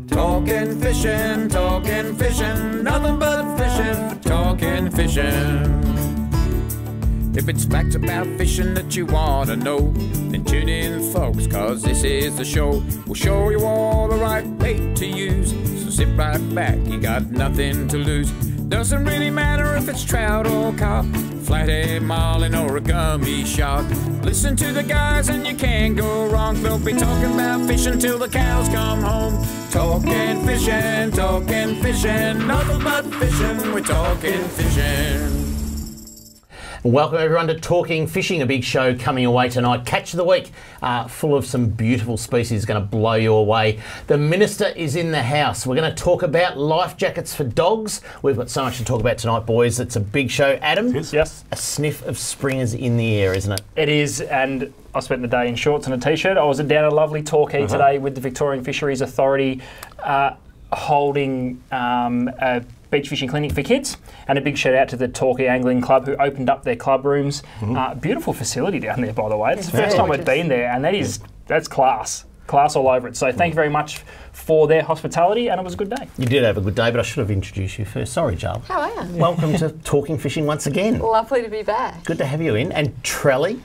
Talking fishing, nothing but fishing, talking fishing. If it's facts about fishing that you want to know, then tune in, folks, cause this is the show. We'll show you all the right bait to use, so sit right back, you got nothing to lose. Doesn't really matter if it's trout or carp, flathead, marlin or a gummy shark. Listen to the guys and you can't go wrong. They'll be talking about fishing till the cows come home. Talking fishing, nothing but fishing, we're talking fishing. Welcome everyone to Talking Fishing, a big show coming away tonight. Catch of the week, full of some beautiful species, going to blow you away. The Minister is in the house. We're going to talk about life jackets for dogs. We've got so much to talk about tonight, boys. It's a big show. Adam? Yes. A sniff of spring is in the air, isn't it? It is, and I spent the day in shorts and a t-shirt. I was down at lovely Torquay today with the Victorian Fisheries Authority holding a beach fishing clinic for kids, and a big shout out to the Torquay Angling Club who opened up their club rooms. Beautiful facility down there, by the way. It's the first time we've been there, and that's class all over it. So thank you very much for their hospitality, and it was a good day. You did have a good day, but I should have introduced you first. Sorry, Jaala. How are you? Welcome to Talking Fishing once again. Lovely to be back. Good to have you in. And Trelly.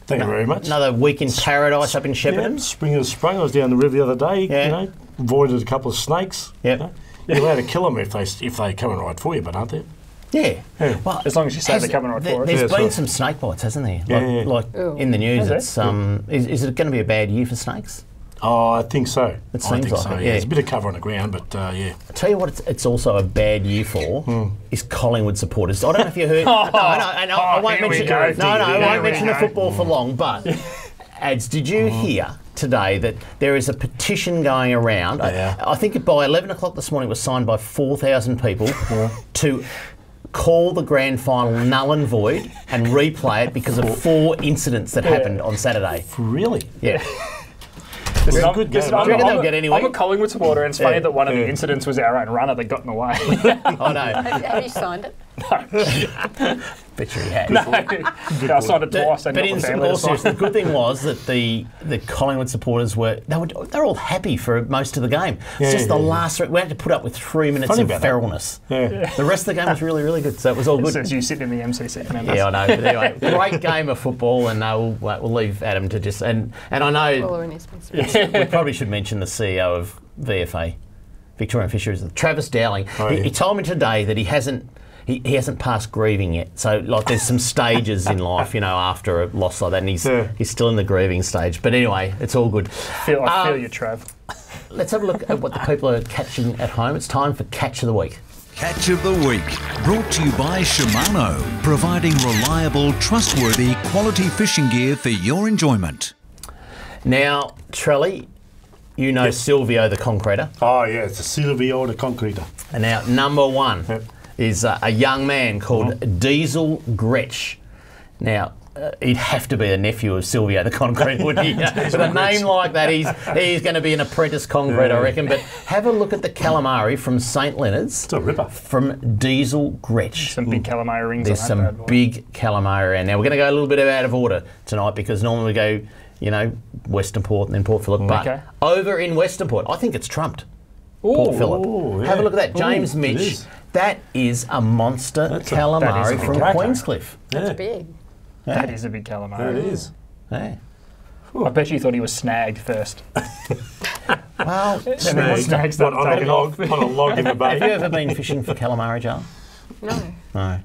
Thank you very much. Another week in paradise up in Shepparton. Yeah, spring has sprung. I was down the river the other day, you know, avoided a couple of snakes. Yep. You know. You're allowed to kill them if they come and right for you, but aren't they? Yeah. Well, as long as you say they're coming right for us. There's been some snake bites, hasn't there? Like in the news, it's is it going to be a bad year for snakes? Oh, I think so. It seems like it, yeah. There's a bit of cover on the ground, but yeah. I tell you what, it's also a bad year for is Collingwood supporters. I don't know if you heard. I won't mention the football for long, but Ads, did you hear today that there is a petition going around? I think by 11 o'clock this morning it was signed by 4,000 people to call the grand final null and void and replay it because of 4 incidents that happened on Saturday. Really? Yeah. I'm a Collingwood supporter, and it's funny that one of the incidents was our own runner that got in the way. Oh no. Have you signed it? No. Bet you he had. No, I signed it twice. But in all seriousness, the good thing was that the Collingwood supporters were all happy for most of the game. It's just the last we had to put up with 3 minutes of feralness. The rest of the game was really, really good. So it was all good. So you sitting in the MCC. Yeah, I know. But anyway, great game of football, and we'll leave Adam to just and I know we probably should mention the CEO of VFA, Victorian Fisheries, Travis Dowling. He told me today that he hasn't passed grieving yet. So like there's some stages in life, you know, after a loss like that, and he's still in the grieving stage. But anyway, it's all good. I feel you, Trav. Let's have a look at what the people are catching at home. It's time for Catch of the Week. Catch of the Week, brought to you by Shimano, providing reliable, trustworthy, quality fishing gear for your enjoyment. Now, Trelly, you know Silvio the Concreter. Oh yeah, it's a Silvio the Concreter. And now number one is a young man called Diesel Gretsch. Now, he'd have to be the nephew of Silvio the Concreter, wouldn't he? With a name like that, he's going to be an apprentice concrete, I reckon. But have a look at the calamari from St Leonard's. It's a ripper. From Diesel Gretsch. Some big calamari rings. There's some big calamari around. Now, we're going to go a little bit out of order tonight because normally we go, you know, Western Port and then Port Phillip. But over in Western Port, I think it's trumped. Port Phillip. Have a look at that. James Mitch. That is a monster calamari from Queenscliff. That's big. That is a big calamari. It is. Yeah. I bet you thought he was snagged first. Well, snagged on a log in the bay. Have you ever been fishing for calamari, Jaala? No.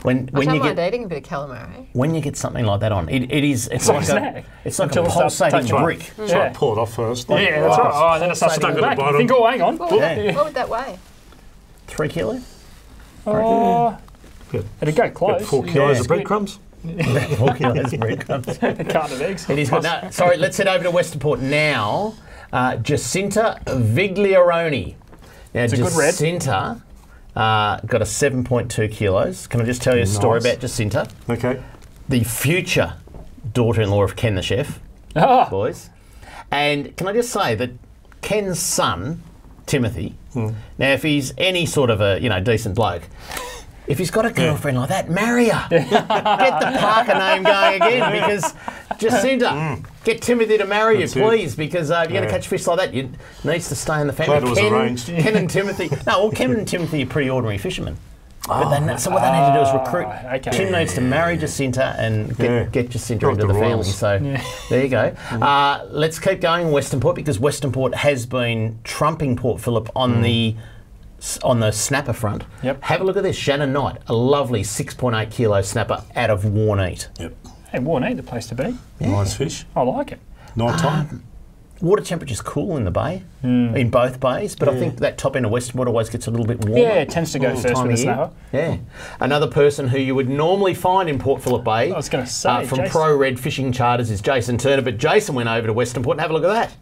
When I don't you mind eating a bit of calamari. When you get something like that on, it's like a pulsating brick. So pull it off first. Yeah, that's right. Oh, and then it starts to go back. You think, oh, hang on. What would that weigh? 3 kilos. Oh, it'd go close. 4 kilos of breadcrumbs. 4 kilos of breadcrumbs. A carton of eggs. It is good. No, sorry, let's head over to Western Port now. Jacinta Vigliaroni. Now, it's a good red. Jacinta got a 7.2 kilos. Can I just tell you a story about Jacinta? Okay. The future daughter-in-law of Ken the chef, boys. And can I just say that Ken's son, Timothy, now if he's any sort of a decent bloke, If he's got a girlfriend like that, marry her. Get the Parker name going again, because Jacinta, get Timothy to marry you, please, because if you're going to catch fish like that, you needs to stay in the family. Glad it was arranged. Ken and Timothy. No, well, Ken and Timothy are pretty ordinary fishermen. But so what they need to do is recruit. Okay. Tim needs to marry Jacinta and get Jacinta into the family. So there you go. Let's keep going Western Port, because Western Port has been trumping Port Phillip on the snapper front. Yep. Have a look at this. Shannon Knight, a lovely 6.8 kilo snapper out of Warneat. Yep. Hey, Warneat, the place to be. Nice fish. I like it. Night time. Water temperature's cool in the bay, in both bays, but I think that top end of Western Port always gets a little bit warmer. Yeah, it tends to go first with the snapper. Yeah. Another person who you would normally find in Port Phillip Bay, I was going to say, from Jason. Pro Red Fishing Charters, is Jason Turner, but Jason went over to Western Port and have a look at that.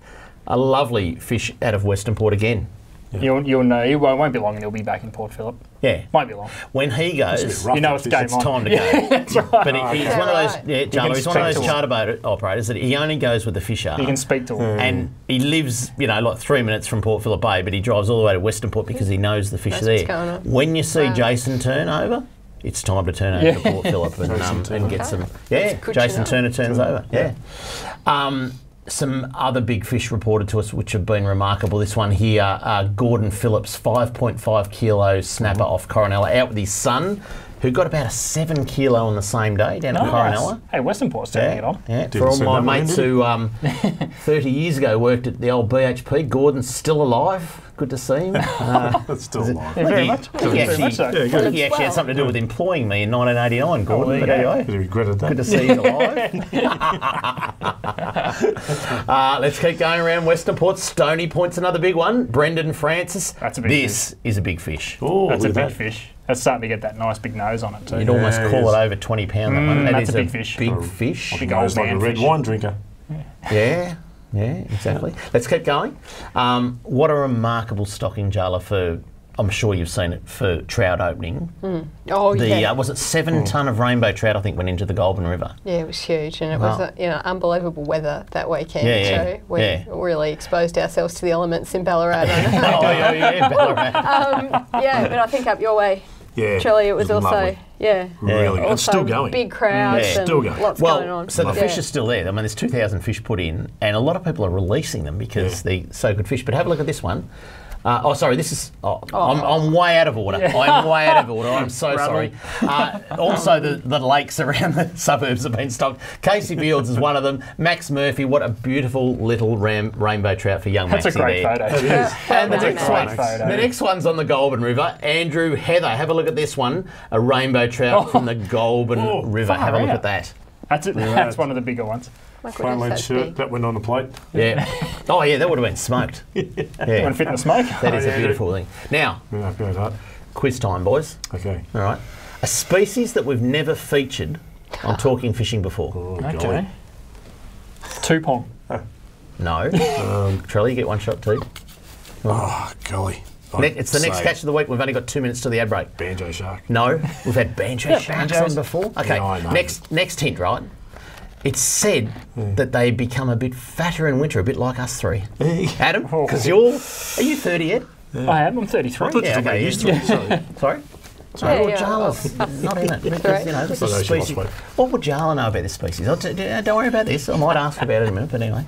A lovely fish out of Western Port again. You'll know. It won't be long and he'll be back in Port Phillip. Yeah. Won't be long. When he goes, You know it's game it's on. time to go. That's right. But he's one of those, Jaala, he's one of speak those to charter boat operators that he only goes with the fish are. You can speak to him. And he lives, like 3 minutes from Port Phillip Bay, but he drives all the way to Western Port because he knows the fish are Knows what's there. going on. When you see Jason turn over, it's time to turn over to Port Phillip and get some. Yeah, good to Jason know. Turner turns over. Yeah. Some other big fish reported to us which have been remarkable. This one here, Gordon Phillips, 5.5 kilo snapper off Coronella, out with his son, who got about a 7 kilo on the same day down at Coronella. Hey, Western Port's turning it on. Yeah, for all my mates who 30 years ago worked at the old BHP, Gordon's still alive. Good to see him. That's still alive. Yeah, very much. Very much so. He actually had something to do with employing me in 1989, Gordon. But anyway, He regretted that. good to see you alive. Let's keep going around Western Port. Stony Point's another big one. Brendan Francis. That's a big This is a big fish. Oh, That's a look at big that. fish. That's starting to get that nice big nose on it too. You'd almost Yeah, call it it over 20 pound. That one. That that's is a big fish. Big fish. Big Nose old like a man red fish. wine drinker. Yeah, exactly. Let's keep going. What a remarkable stocking, Jaala, for, I'm sure you've seen it, for trout opening. Oh, yeah. Was it 7 tonne of rainbow trout, I think, went into the Goulburn River? Yeah, it was huge, and it was unbelievable weather that weekend. Yeah, so we really exposed ourselves to the elements in Ballarat. Ballarat. But I think up your way, Yeah. Shirley, it was also lovely. Really good. It's also still going. big crowds and Still going. lots going on. So the fish are still there. I mean, there's 2,000 fish put in, and a lot of people are releasing them because they're so good fish. But have a look at this one. This is. I'm way out of order. I'm way out of order. I'm so sorry. Also, the lakes around the suburbs have been stocked. Casey Fields is one of them. Max Murphy, what a beautiful little rainbow trout for young Maxie That's a great there. photo. It is. And the That's a next great one, photo. the next one's on the Goulburn River. Andrew Heather, have a look at this one. A rainbow trout from the Goulburn River. Have a look at that. That's one of the bigger ones. My Plain goodness, red that's shirt, big. that went on the plate. Yeah. Oh yeah, that would have been smoked. One Yeah. fit in the smoke. That is a beautiful thing. Now, Yeah, go that. quiz time, boys. Okay. All right. A species that we've never featured on Talking Fishing before. Oh, Okay. golly. Two-pong. No. Trelly, you get one shot too. Oh, golly. It's the next catch of the week. We've only got 2 minutes to the ad break. Banjo shark. No, we've had banjo sharks on before. Okay, Yeah, I know. next hint, right? It's said that they become a bit fatter in winter, a bit like us three. Adam, because are you 30 yet? I am. I'm 33. I thought you Yeah, were okay, used to it. Sorry. Sorry? Yeah, Well, Jaala's not in it. Because, this is a Sorry, she lost species. weight. What would Jaala know about this species? Don't worry about this. I might ask about it in a minute, but anyway.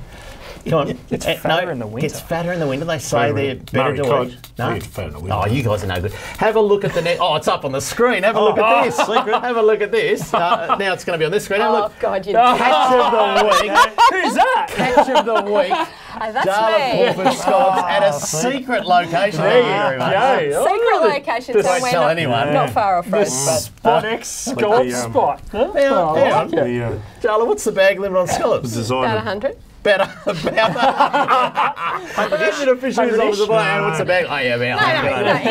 Come on. It's fatter in the winter. It's fatter in the winter. They say they're better to Murray eat. cod. It's fatter in the winter. Oh, you guys are no good. Have a look at the net. Oh, it's up on the screen. Have a look at this. Have a look at this. Now it's going to be on this screen. Have a Oh, look. God, you Catch of the week. Who's that? Catch of the week. that's Jaala me. Pulford scallops at a secret location. Thank you very much. Secret location Won't somewhere tell anyone. not far off road. Spot scallop the, spot. Hang on. The Jaala, what's the bag limit on scallops? design About of 100. About 100 of fisheries officer. What's the bag? Oh, yeah, about No,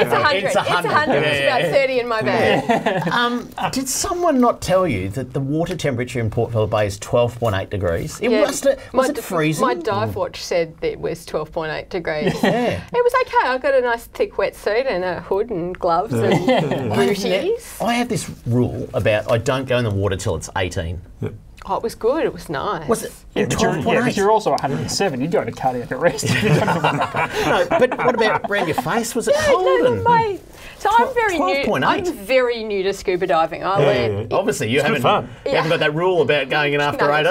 it's 100. It's 100. It's Yeah. about 30 in my bag. Did someone not tell you that the water temperature in Port Phillip Bay is 12.8 degrees? It was it freezing? My dive watch said that it was 12.8 degrees. Yeah. It was okay. I got a nice thick wetsuit and a hood and gloves and booties. I have this rule about I don't go in the water till it's 18. Oh, it was good. It was nice. Was it? Yeah, but you're also 107. You'd go to cardiac arrest. No, but what about around your face? Was it cold? So I'm very new. 12.8. I'm very new to scuba diving. I learned. Obviously, you haven't got that rule about going in after 8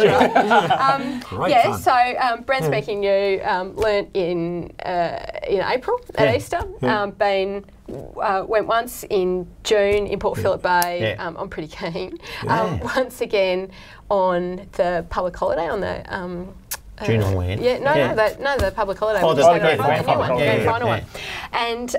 Right. So brand spanking new. Learnt in April at Easter. Went once in June in Port Phillip Bay. I'm pretty keen. Once again on the public holiday on the. June on land. The public holiday. Oh, the grand final one. And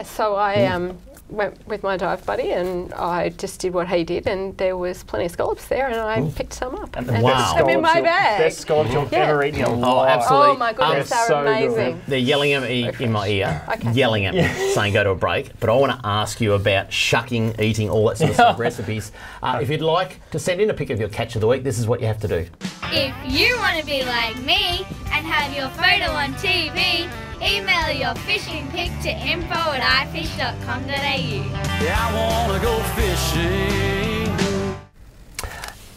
so I went with my dive buddy and I just did what he did, and there was plenty of scallops there, and I picked some up. And wow. I'm in my bag. Best scallops you've ever eaten in your life. Oh, absolutely. Oh my goodness, they're so amazing. good. They're yelling at me in my ear, yelling at me, saying go to a break. But I want to ask you about shucking, eating, all that sort of stuff, recipes. If you'd like to send in a pic of your catch of the week, this is what you have to do. If you want to be like me and have your photo on TV, email your fishing pic to info@ifish.com.au. Yeah, I wanna go fishing.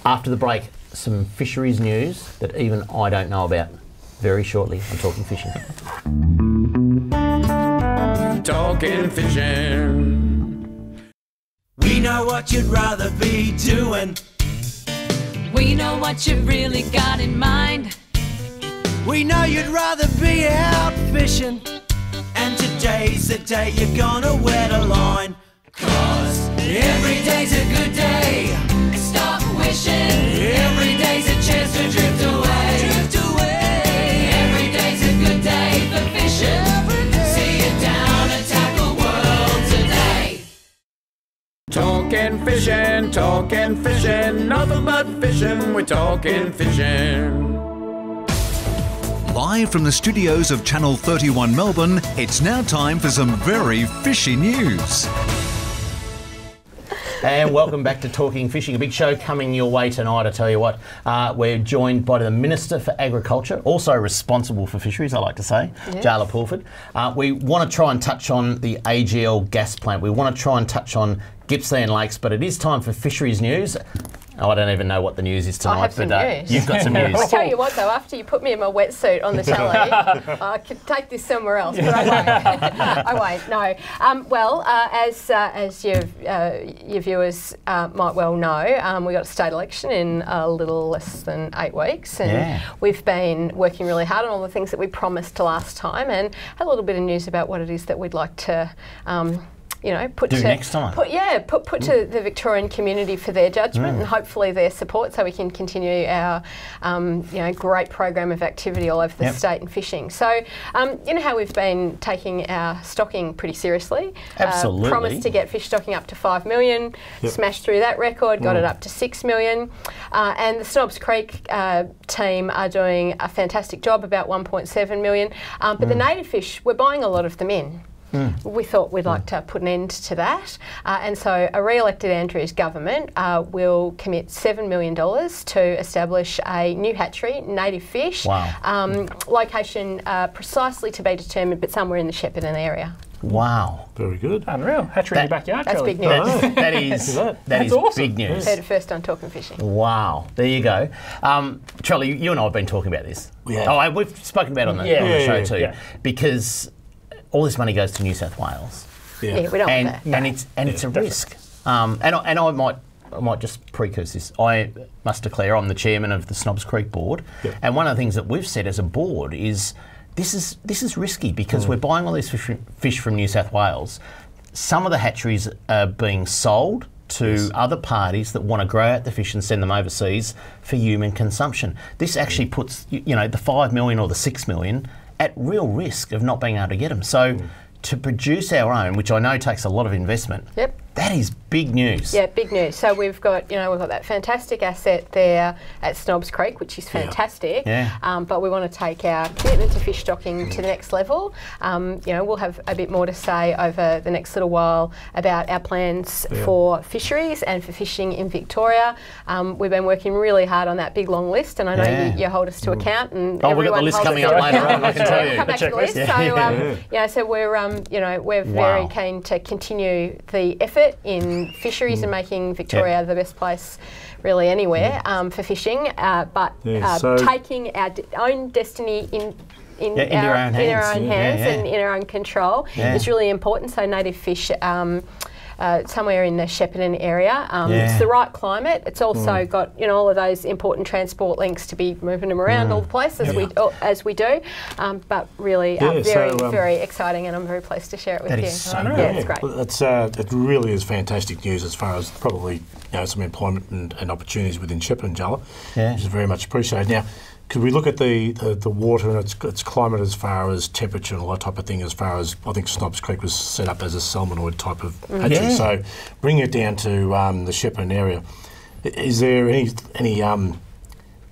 After the break, some fisheries news that even I don't know about. Very shortly on Talking Fishing. Talking fishing. We know what you'd rather be doing. We know what you've really got in mind. We know you'd rather be out fishing. And today's the day you're gonna wet a line. 'Cause every day's a good day. Stop wishing. Every day's a chance to drift away. Drift away. Every day's a good day for fishing. See it down and tackle world today. Talking fishing, nothing but fishing, we're talking fishing. Live from the studios of Channel 31 Melbourne, it's now time for some very fishy news. And welcome back to Talking Fishing, a big show coming your way tonight. I tell you what, we're joined by the Minister for Agriculture, also responsible for fisheries, I like to say, Jaala Pulford. We want to try and touch on the AGL gas plant. We want to try and touch on Gippsland Lakes, but it is time for fisheries news. Oh, I don't even know what the news is tonight, I have some news. You've got some news. I tell you what, though, after you put me in my wetsuit on the telly, I could take this somewhere else, but I won't. I won't. No. As your viewers might well know, we got a state election in a little less than 8 weeks, and we've been working really hard on all the things that we promised last time, and had a little bit of news about what it is that we'd like to. Put to the Victorian community for their judgment and hopefully their support, so we can continue our great program of activity all over the state and fishing. So you know how we've been taking our stocking pretty seriously. Absolutely. Promised to get fish stocking up to 5 million, smashed through that record, got it up to 6 million, and the Snobs Creek team are doing a fantastic job, about 1.7 million. But the native fish, we're buying a lot of them in. We thought we'd like to put an end to that, and so a re-elected Andrews government will commit $7 million to establish a new hatchery, native fish, location precisely to be determined, but somewhere in the Shepparton area. Wow. Very good. Unreal. Hatchery in your backyard, That's Charlie. big news. That is awesome. big news. Heard it first on Talking Fishing. Wow. There you go. Charlie, you and I have been talking about this. We've spoken about it on the show too, because all this money goes to New South Wales. Yeah, we don't want that. And it's a risk. And I might just precurse this. I must declare I'm the chairman of the Snobs Creek board, and one of the things that we've said as a board is this is risky because we're buying all these fish from New South Wales. Some of the hatcheries are being sold to other parties that want to grow out the fish and send them overseas for human consumption. This actually puts the 5 million or the 6 million at real risk of not being able to get them. So to produce our own, which I know takes a lot of investment, that is big news. Yeah, big news. So we've got that fantastic asset there at Snobs Creek, which is fantastic. But we want to take our commitment to fish stocking to the next level. We'll have a bit more to say over the next little while about our plans for fisheries and for fishing in Victoria. We've been working really hard on that big long list, and I know you hold us to account. And we've got the list coming up later on, I can tell you. Come back to the list. So we're very keen to continue the effort in fisheries and making Victoria the best place really anywhere for fishing, but taking our own destiny in our own hands and in our own control is really important. So native fish somewhere in the Shepparton area. It's the right climate. It's also got all of those important transport links to be moving them around all the places as we do. But really very exciting, and I'm very pleased to share it with you. It's great. Well, it really is fantastic news as far as probably some employment and opportunities within Shepparton, Jaala, which is very much appreciated. Now, could we look at the water and its climate as far as temperature and all that type of thing, as far as I think Snobs Creek was set up as a salmonoid type of hatchery. So bringing it down to the Shepparton area, is there any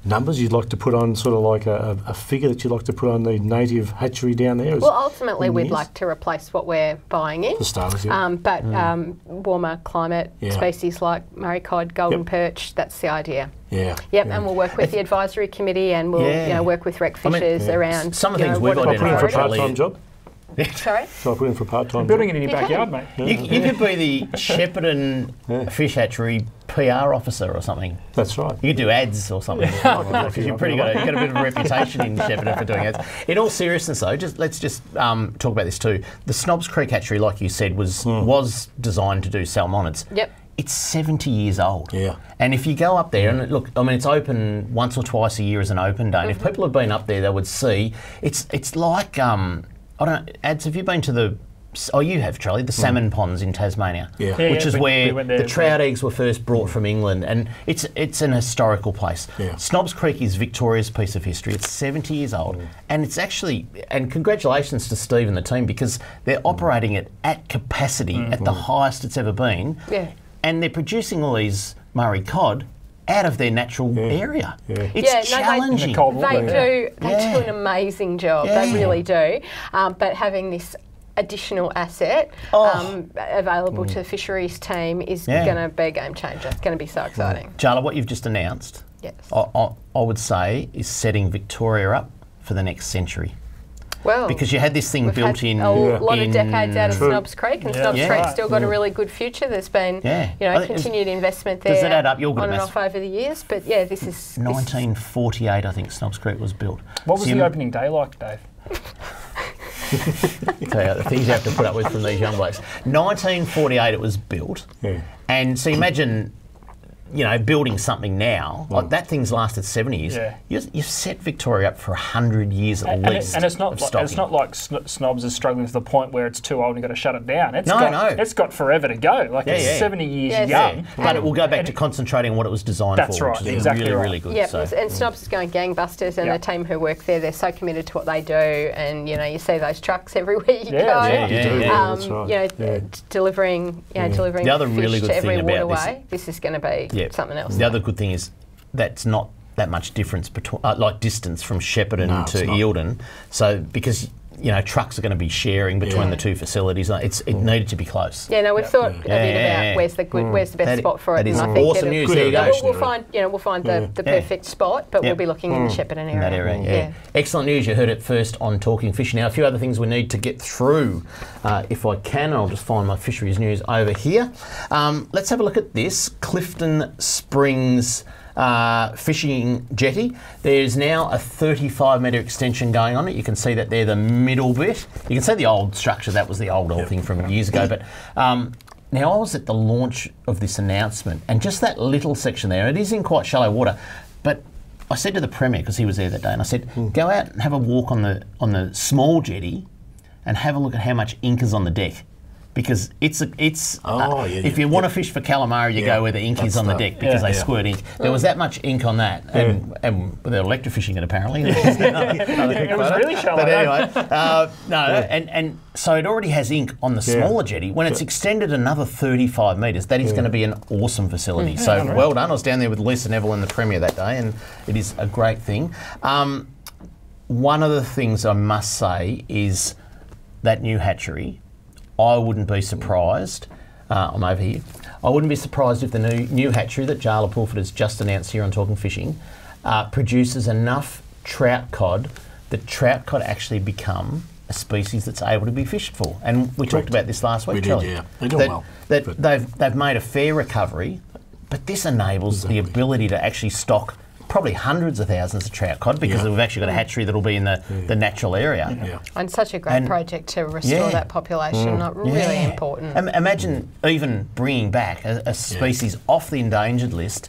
numbers you'd like to put on, sort of like a figure that you'd like to put on the native hatchery down there? Well, ultimately we'd like to replace what we're buying in. For starters, but warmer climate species like Murray cod, golden perch, that's the idea. And we'll work with the advisory committee, and we'll work with rec fishers around some of the things we've identified. For a part-time job? Sorry? So I put in for a part-time building it in your backyard, mate. You could be the Shepparton Fish Hatchery PR officer or something. That's right. You could do ads or something. Because you've got a bit of a reputation in Shepparton for doing ads. In all seriousness, though, let's talk about this too. The Snobs Creek Hatchery, like you said, was designed to do salmonids. Yep. It's 70 years old. Yeah. And if you go up there, and look, I mean, it's open once or twice a year as an open day. And if people have been up there, they would see it's like I don't know, Ads, have you been to the... Oh, you have, Charlie, the salmon ponds in Tasmania, which is where the trout eggs were first brought from England, and it's an historical place. Snobs Creek is Victoria's piece of history. It's 70 years old, and it's actually... And congratulations to Steve and the team, because they're operating it at capacity, at the highest it's ever been, and they're producing all these Murray cod out of their natural area. It's challenging. They do an amazing job. They really do. But having this additional asset available to the fisheries team is going to be a game changer. It's going to be so exciting. Jaala, what you've just announced, I would say, is setting Victoria up for the next century. Well, because you had this thing built in a lot of decades out of Snobs Creek, and Snobs Creek's still got a really good future. There's been continued investment there. Does that add up? You're good on and off over the years, but this is 1948. I think Snobs Creek was built. What was the opening day like, Dave? Tell you the things you have to put up with from these young blokes. 1948 it was built, and so imagine. Building something now, like that thing's lasted 70 years. You've set Victoria up for 100 years at least. And it's not like Snobs is struggling to the point where it's too old and you've got to shut it down. It's got forever to go. Like it's 70 years young. But it will go back to concentrating on what it was designed for. That's right, which is exactly really good. And Snobs is going gangbusters, and the team who work there, they're so committed to what they do, and you see those trucks everywhere you go. Delivering the other really fish good to every thing about waterway. This is going to be something else. The other good thing is that's not that much difference between, like distance from Shepparton to Eildon. So because trucks are going to be sharing between the two facilities, it needed to be close. We've thought a bit about where's the best spot for it. That is and I think awesome news. There you go. We'll find the perfect spot, but we'll be looking in the Shepparton area. In that area, Excellent news. You heard it first on Talking Fishing. Now, a few other things we need to get through. If I can, I'll just find my fisheries news over here. Let's have a look at this. Clifton Springs fishing jetty. There's now a 35-metre extension going on it. You can see that there, the middle bit. You can see the old structure. That was the old thing from years ago. But now I was at the launch of this announcement, and just that little section there, it is in quite shallow water, but I said to the Premier, because he was there that day, and I said, go out and have a walk on the small jetty and have a look at how much ink is on the deck. Because if you want to fish for calamari, you go where the ink is on the deck, because they squirt ink. There was that much ink on that, and they're electrofishing it apparently. It was really shallow. But anyway, and so it already has ink on the smaller jetty. When it's extended another 35 metres, that is going to be an awesome facility. So well done. I was down there with Lisa Neville and the Premier that day, and it is a great thing. One of the things I must say is that new hatchery. I wouldn't be surprised, I'm over here, I wouldn't be surprised if the new hatchery that Jaala Pulford has just announced here on Talking Fishing produces enough trout cod that trout cod actually become a species that's able to be fished for. And we talked about this last week, We did, Charlie. yeah. They're doing well. They've made a fair recovery, but this enables the ability to actually stock probably hundreds of thousands of trout cod because we've actually got a hatchery that'll be in the natural area. Yeah. And such a great project to restore that population. Really important. Imagine even bringing back a species off the endangered list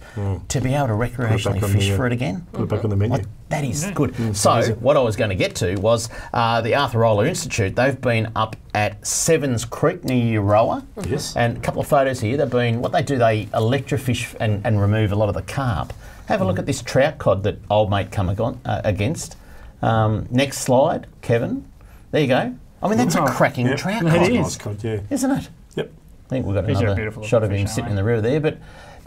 to be able to recreationally fish for it again. Put it back on the menu. That is good. So what I was going to get to was the Arthur Roller Institute. They've been up at Sevens Creek near Euroa. Yes. And a couple of photos here. They've been, what they do, they electrofish and remove a lot of the carp. Have a look at this trout cod that old mate come against. Next slide, Kevin. There you go. I mean, that's a cracking trout cod. It is. Nice cod, yeah. Isn't it? Yep. I think we've got These are a another beautiful shot of him fish, sitting aren't in the river there. But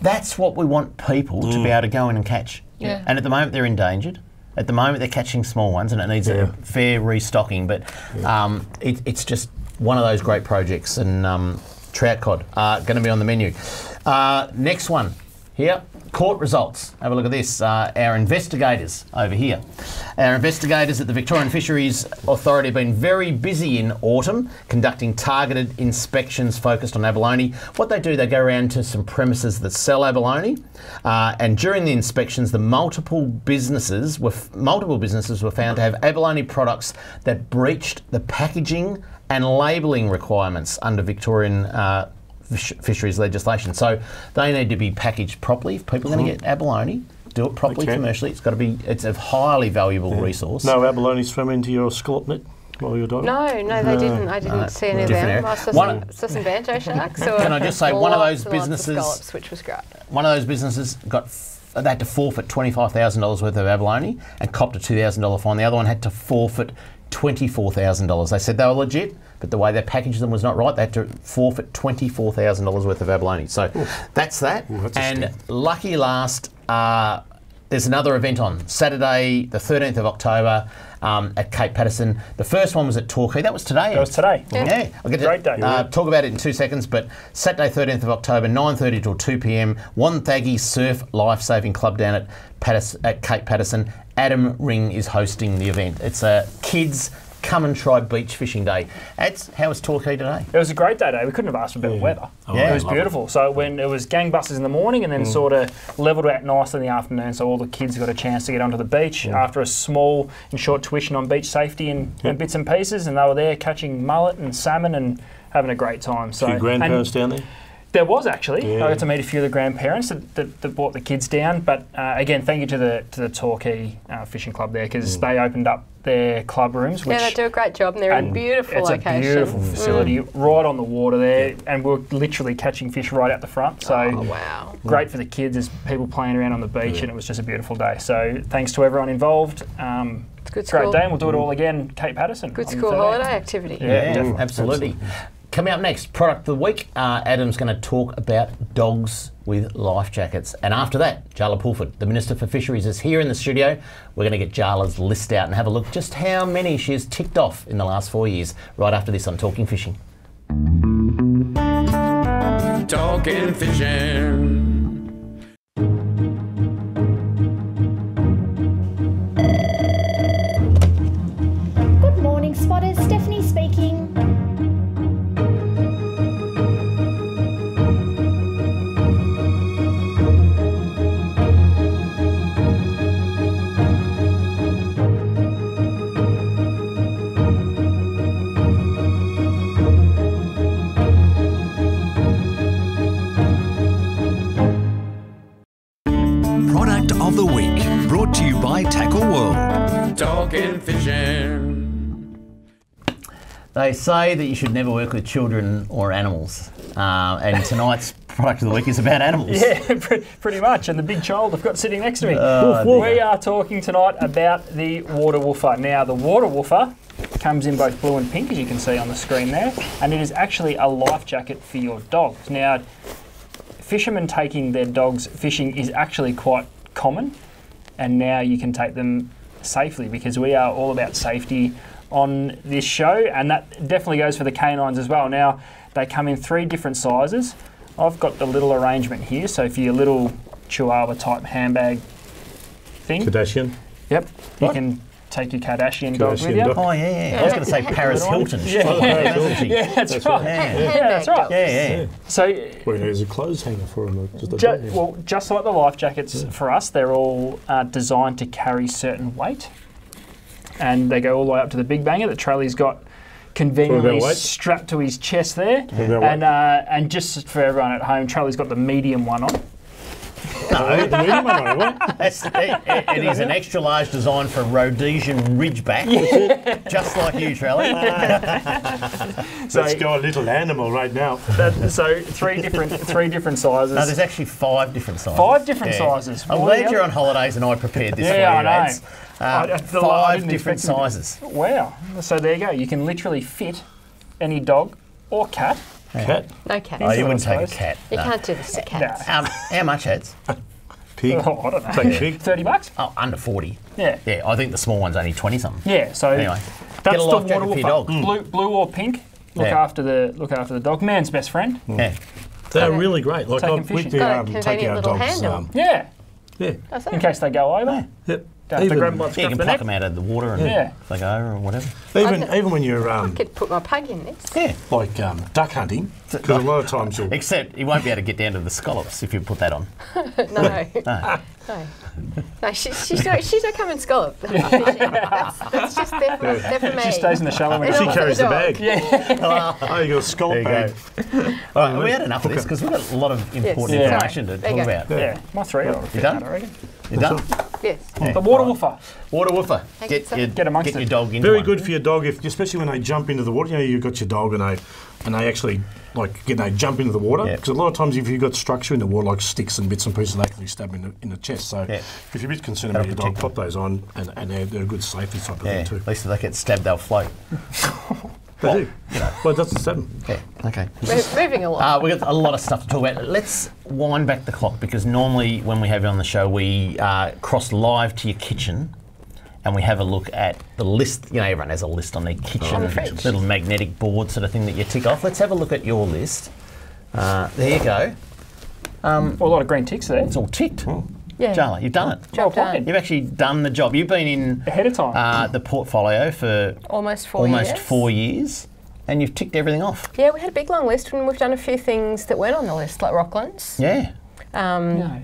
that's what we want people to be able to go in and catch. Yeah. And at the moment, they're endangered. At the moment, they're catching small ones, and it needs a fair restocking. But it's just one of those great projects, and trout cod are going to be on the menu. Next one here. Court results. Have a look at this. Our investigators over here. Our investigators at the Victorian Fisheries Authority have been very busy in autumn conducting targeted inspections focused on abalone. What they do, they go around to some premises that sell abalone, and during the inspections, the multiple businesses were found to have abalone products that breached the packaging and labelling requirements under Victorian fisheries legislation. So they need to be packaged properly. If people are going to get abalone, do it properly commercially. It's a highly valuable resource. No abalone swim into your scallop net while you're diving? No, they didn't. I didn't see any of them. I saw some banjo sharks. Can I just say, one of those businesses, scallops, which was great. One of those businesses they had to forfeit $25,000 worth of abalone and copped a $2,000 fine. The other one had to forfeit $24,000. They said they were legit, but the way they packaged them was not right. They had to forfeit $24,000 worth of abalone. So that's that. And lucky last, there's another event on Saturday, the 13th of October, at Cape Patterson. The first one was at Torquay. That was today. That was today. Yeah. I'll get Great day. Talk about it in 2 seconds, but Saturday, 13th of October, 9:30 till 2 p.m, Wonthaggi Surf Lifesaving Club down at Cape Patterson. Adam Ring is hosting the event. It's a kids come and try beach fishing day. How was Torquay today? It was a great day today. We couldn't have asked for better weather. It was beautiful. So when it was gangbusters in the morning and then sort of levelled out nicely in the afternoon, so all the kids got a chance to get onto the beach after a small and short tuition on beach safety and bits and pieces, and they were there catching mullet and salmon and having a great time. So a few grandparents down there? There was actually. I got to meet a few of the grandparents that brought the kids down. But again, thank you to the Torquay Fishing Club there, because they opened up their club rooms. Which, they do a great job, and they're in a beautiful location. It's a beautiful facility, right on the water there, and we're literally catching fish right out the front. So great for the kids. There's people playing around on the beach, and it was just a beautiful day. So thanks to everyone involved. It's a good great day, and we'll do it all again, Cape Patterson. Good school holiday activity. Yeah, absolutely. Coming up next, product of the week, Adam's going to talk about dogs with life jackets. And after that, Jaala Pulford, the Minister for Fisheries, is here in the studio. We're going to get Jaala's list out and have a look just how many she has ticked off in the last 4 years. Right after this on Talking Fishing. Talking Fishing. Good morning, spotters. Stephanie speaking. Product of the week, brought to you by Tackle World. Talking Fishing. They say that you should never work with children or animals. And tonight's product of the week is about animals. Yeah, pretty much. And the big child I've got sitting next to me. We are talking tonight about the water woofer. Now, the water woofer comes in both blue and pink, as you can see on the screen there, and it is actually a life jacket for your dogs. Now, fishermen taking their dogs fishing is actually quite common, and now you can take them safely, because we are all about safety on this show, and that definitely goes for the canines as well. Now, they come in 3 different sizes. I've got the little arrangement here, so for your little Chihuahua type handbag thing. Kardashian? Yep. You can take your Kardashian dog with you. Kardashian dog. Oh, yeah. I was going to say Paris Hilton. Yeah, that's right. Yeah. That's right. Yeah. So, Well, there's a clothes hanger for them. just like the life jackets for us, they're all designed to carry certain weight, and they go all the way up to the big banger that Traley's got conveniently strapped to his chest there. And just for everyone at home, Traley's got the medium one on. No, the medium one. It is an extra large design for Rhodesian Ridgeback, just like you, Trelly. Let's go a little animal right now. So three different sizes. No, there's actually 5 different sizes. 5 different sizes. I'm glad you're on holidays and I prepared this for you, lads. 5 different sizes. Wow. So there you go. You can literally fit any dog or cat. Cat? No cat. Oh, you wouldn't take a cat. You can't do this to cats. How much, Ads? Pig? Oh, I don't know. Take pig? $30? Oh, under 40. Yeah. Yeah, I think the small one's only 20-something. Yeah, so Anyway, that's get a life jacket for your dog. Blue or pink. Look after the dog. Man's best friend. Yeah. They're really great. Like Taking we fishing. do Got a take convenient our little dogs. handle. Yeah. Yeah. In case they go over. Yep. Don't have to grab them by the You scruff can of the pluck neck. them out of the water and they go over or whatever. Even when you're I could put my pug in this. Yeah. like duck hunting, because a lot of times you'll Except you won't be able to get down to the scallops if you put that on. No, she's not coming scallop. That's just there for me. She stays in the shallow end. she carries the bag. Yeah. Oh, you got a scallop There you bag. All right, we had enough of this because we've got a lot of important Yes. information to There talk you go. about. Yeah. My 3 ought to fit done? that, I reckon. You done? Yes. The water woofer. Water woofer. Get amongst your it. dog into Very one. good for your dog, especially when they jump into the water. You know, you've got your dog and they actually they jump into the water. Yeah. Because a lot of times if you've got structure in the water, like sticks and bits and pieces, they actually stab in the chest. So if you're a bit concerned about your dog, pop those on, and they're a good safety type of thing too. At least if they get stabbed, they'll float. They do. Well, it doesn't stab them. Yeah, okay. Moving along. We've got a lot of stuff to talk about. Let's wind back the clock because normally when we have you on the show, we cross live to your kitchen and we have a look at the list. You know, everyone has a list on their kitchen, little magnetic board sort of thing that you tick off. Let's have a look at your list. There you go. A lot of green ticks there. It's all ticked. Yeah. Jaala, you've done it. Job done. You've actually done the job. You've been in Ahead of time. the portfolio for Almost 4 years, and you've ticked everything off. Yeah, we had a big long list and we've done a few things that weren't on the list, like Rocklands. Yeah.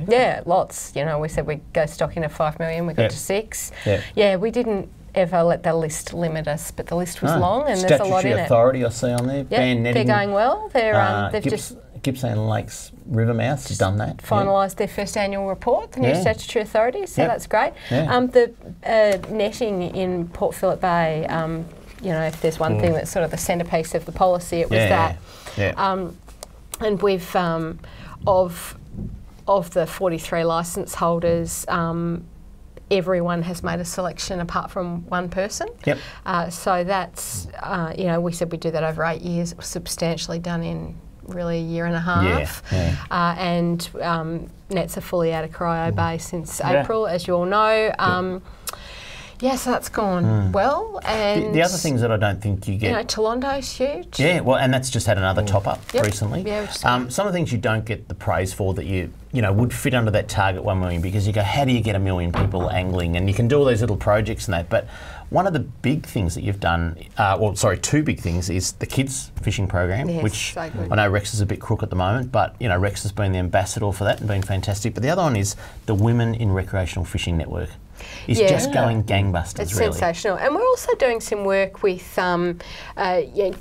Yeah, lots. You know, we said we'd go stocking at 5 million, we got to 6. Yeah. We didn't ever let the list limit us, but the list was long and there's a lot in Statutory authority I see on there. it. Ban netting. They're going well. They've just Gippsland Lakes River mouths has done that. finalised their first annual report, the new statutory authority, so that's great. Yeah. The netting in Port Phillip Bay, you know, if there's one thing that's sort of the centrepiece of the policy, it was that. Yeah. And we've, of the 43 licence holders, everyone has made a selection apart from one person. Yep. So that's, you know, we said we'd do that over 8 years. It was substantially done in really a year and a half. And nets are fully out of Cryo Bay since April, as you all know. So that's gone well. And the other things that I don't think you get. You know, Tolondo's huge. Yeah, well, and that's just had another top up recently. Yeah, some of the things you don't get the praise for that you know would fit under that target 1 million because you go, how do you get 1 million people angling? And you can do all these little projects and that. But one of the big things that you've done, 2 big things, is the kids fishing program, which so good. I know Rex is a bit crook at the moment, but you know Rex has been the ambassador for that and been fantastic. But the other one is the Women in Recreational Fishing Network. It's just going gangbusters, It's really. sensational. And we're also doing some work with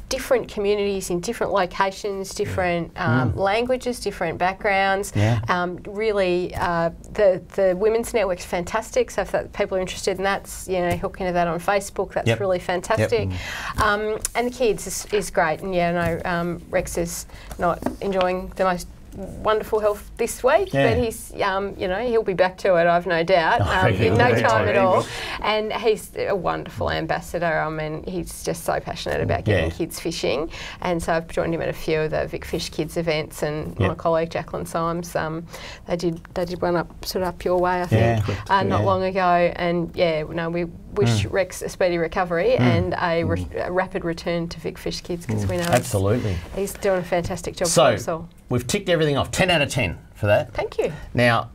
different communities in different locations, different languages, different backgrounds. Really, the Women's Network's fantastic. So if people are interested in that, you know, hook into that on Facebook. That's really fantastic. And the kids is great. And Rex is not enjoying the most wonderful health this week, but he's, you know, he'll be back to it, I've no doubt, in no time at all. And he's a wonderful ambassador. I mean, he's just so passionate about getting kids fishing. And so I've joined him at a few of the Vic Fish Kids events, and my colleague Jacqueline Symes, they did one up your way, I think, not long ago. And we wish Rex a speedy recovery and a rapid return to Vic Fish Kids, because we know he's doing a fantastic job for us all. We've ticked everything off. 10 out of 10 for that. Thank you. Now,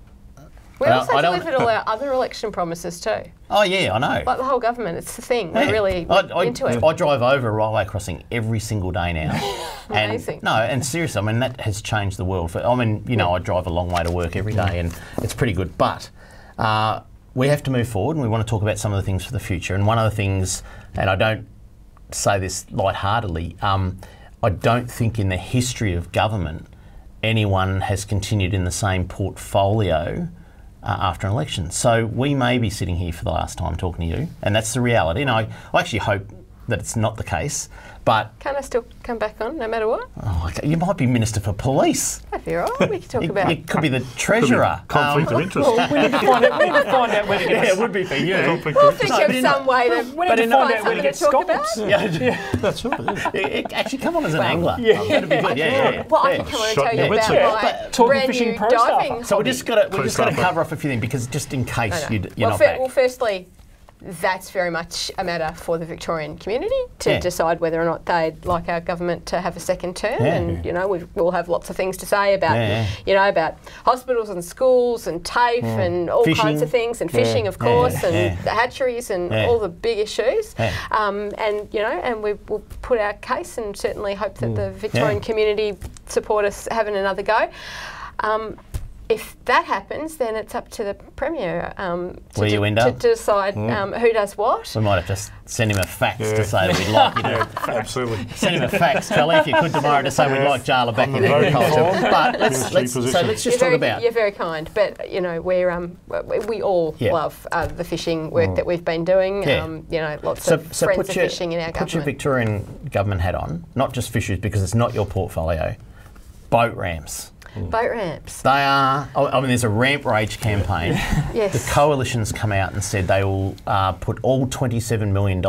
We also delivered all our other election promises too. Oh yeah, I know. Like the whole government, it's the thing. We're really into it. I drive over a railway crossing every single day now. Amazing. And seriously, I mean, that has changed the world. I drive a long way to work every day and it's pretty good. But we have to move forward and we want to talk about some of the things for the future. And one of the things, and I don't say this lightheartedly, I don't think in the history of government anyone has continued in the same portfolio after an election. So we may be sitting here for the last time talking to you, and that's the reality. And I actually hope that it's not the case, but... Can I still come back on, no matter what? Oh, okay. You might be Minister for Police. That'd be all right. We could talk about... You could be the Treasurer. Conflict of interest. Well, we need to find out where to get it would be for you. We'll think of some way to... We need to find out where to get scalps. That's right. Actually, come on as an angler. Yeah. That'd be good. Yeah. Well, I can come on and tell you about my brand new diving. So we just got to cover off a few things because just in case you're not back. Well, firstly, that's very much a matter for the Victorian community to decide whether or not they'd like our government to have a second term. And we'll have lots of things to say about about hospitals and schools and TAFE and all kinds of things, and fishing, of course, and the hatcheries and all the big issues. And we will put our case and certainly hope that the Victorian community support us having another go. If that happens, then it's up to the Premier to decide who does what. We might have to send him a fax to say that we'd like you to... Absolutely. Send him a fax, Kelly, if you could tomorrow, to say we'd like Jaala back in agriculture. But let's just talk about... You're very kind, but we all love the fishing work that we've been doing. Lots of friends of fishing in our government. Put your Victorian government hat on, not just fisheries, because it's not your portfolio. Boat ramps. Boat ramps. They are. There's a ramp rage campaign. Yes. The coalition's come out and said they will put all $27 million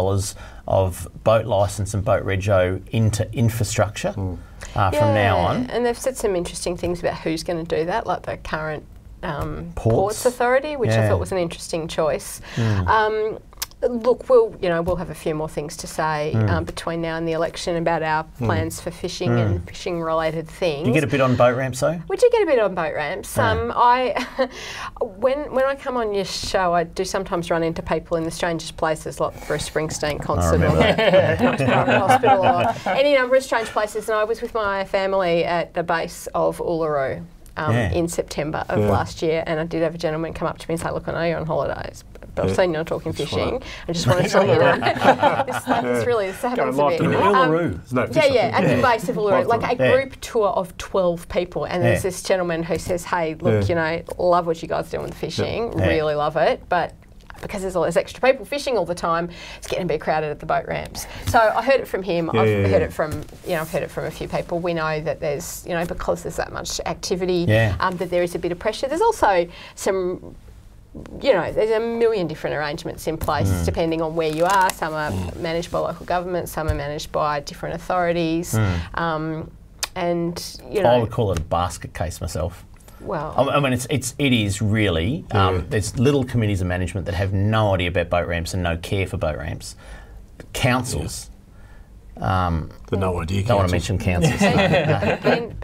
of boat licence and boat rego into infrastructure from now on. And they've said some interesting things about who's going to do that, like the current Ports Authority, which I thought was an interesting choice. Look, we'll have a few more things to say between now and the election about our plans for fishing and fishing-related things. You get a bit on boat ramps, though? We do get a bit on boat ramps. When I come on your show, I do sometimes run into people in the strangest places, like Bruce Springsteen concert or the hospital or any number of strange places. And I was with my family at the base of Uluru in September of last year, and I did have a gentleman come up to me and say, "Look, I know you're on holidays, but I've seen you on Talking Fishing. I just wanted to let you know." This happens a bit. In Uluru. At the base of Uluru, like a group tour of 12 people, and there's this gentleman who says, "Hey, look, love what you guys do with fishing, really love it, but because there's all those extra people fishing all the time, it's getting a bit crowded at the boat ramps." So I heard it from him. I've heard it from a few people. We know that there's because there's that much activity, that there is a bit of pressure. There's also some. There's a million different arrangements in place depending on where you are. Some are managed by local government, some are managed by different authorities, and I would call it a basket case myself. Well, I mean, it is really. There's little committees of management that have no idea about boat ramps and no care for boat ramps. Councils. The no idea. Don't want to mention councils. Be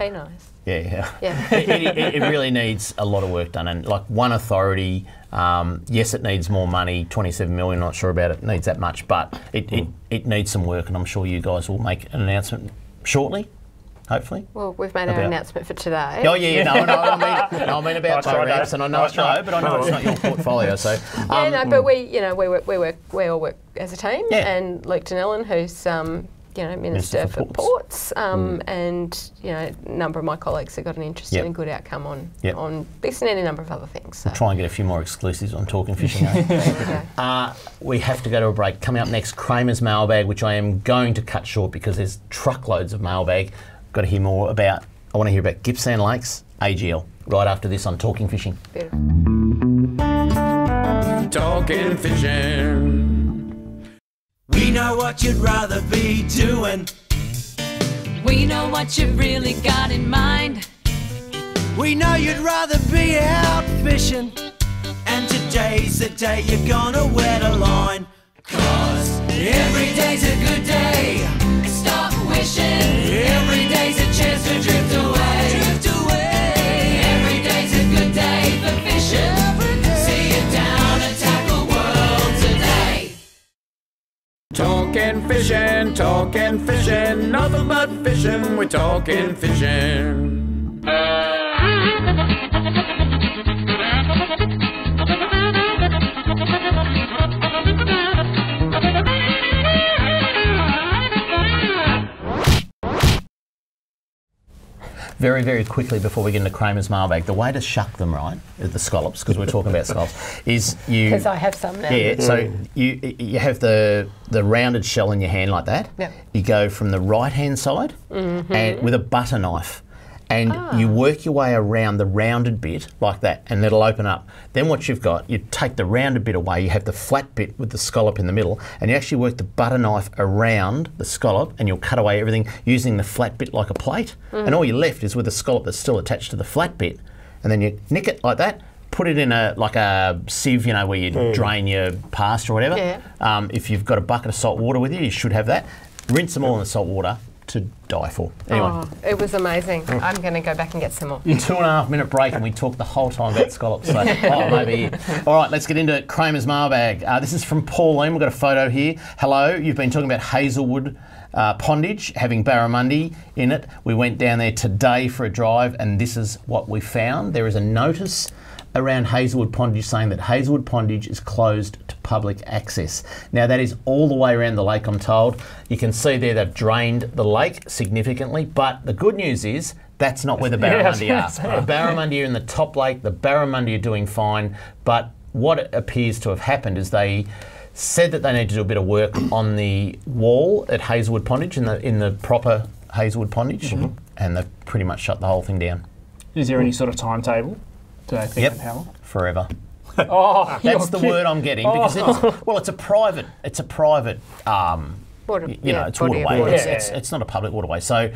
nice. Yeah. It really needs a lot of work done, and like one authority, yes, it needs more money. 27 million. Not sure about it needs that much, but it needs some work, and I'm sure you guys will make an announcement shortly. Hopefully. Well, we've made our announcement for today. Oh yeah, I mean about boat ramps, and I know it's not your portfolio. So but we all work as a team, and Luke Donnellan, who's Minister for Ports, and a number of my colleagues have got an interest in a good outcome on this and any number of other things. So. We'll try and get a few more exclusives on Talking Fishing. We have to go to a break. Coming up next, Kramer's mailbag, which I am going to cut short because there's truckloads of mailbag. Got to hear more about. I want to hear about Gippsland Lakes, AGL, right after this on Talking Fishing. Talking Fishing. We know what you'd rather be doing. We know what you've really got in mind. We know you'd rather be out fishing. And today's the day you're gonna wet a line. 'Cause every day's a good day. Stop wishing. Every day's a chance to drift away. Every day's a good day for fishing. talking fishing, nothing but fishing, we're talking fishing. Very, very quickly before we get into Kramer's mailbag, the way to shuck them, right, the scallops, because we're talking about scallops, is you... Because I have some now. Yeah, so you have the rounded shell in your hand like that. Yep. You go from the right-hand side and with a butter knife, and you work your way around the rounded bit like that, and it'll open up. Then what you've got, you take the rounded bit away, you have the flat bit with the scallop in the middle, and you actually work the butter knife around the scallop, and you'll cut away everything using the flat bit like a plate, and all you're left is with the scallop that's still attached to the flat bit, and then you nick it like that, put it in a sieve, you know, where you drain your pasta or whatever. Yeah. If you've got a bucket of salt water with you, you should have that. Rinse them all in the salt water to die for. Anyway. Oh, it was amazing. I'm going to go back and get some more. 2.5 minute break and we talked the whole time about scallops. So, maybe. All right, let's get into Kramer's mailbag. This is from Pauline. We've got a photo here. Hello, you've been talking about Hazelwood Pondage having barramundi in it. We went down there today for a drive and this is what we found. There is a notice around Hazelwood Pondage saying that Hazelwood Pondage is closed to public access. Now that is all the way around the lake, I'm told. You can see there they've drained the lake significantly, but the good news is that's not where the barramundi are. The barramundi are in the top lake, the barramundi are doing fine, but what appears to have happened is they said that they need to do a bit of work on the wall at Hazelwood Pondage, in the proper Hazelwood Pondage, and they've pretty much shut the whole thing down. Is there any sort of timetable? Do they think how long? Forever. Oh, that's the word I'm getting because it's a private it's waterway. It's not a public waterway. So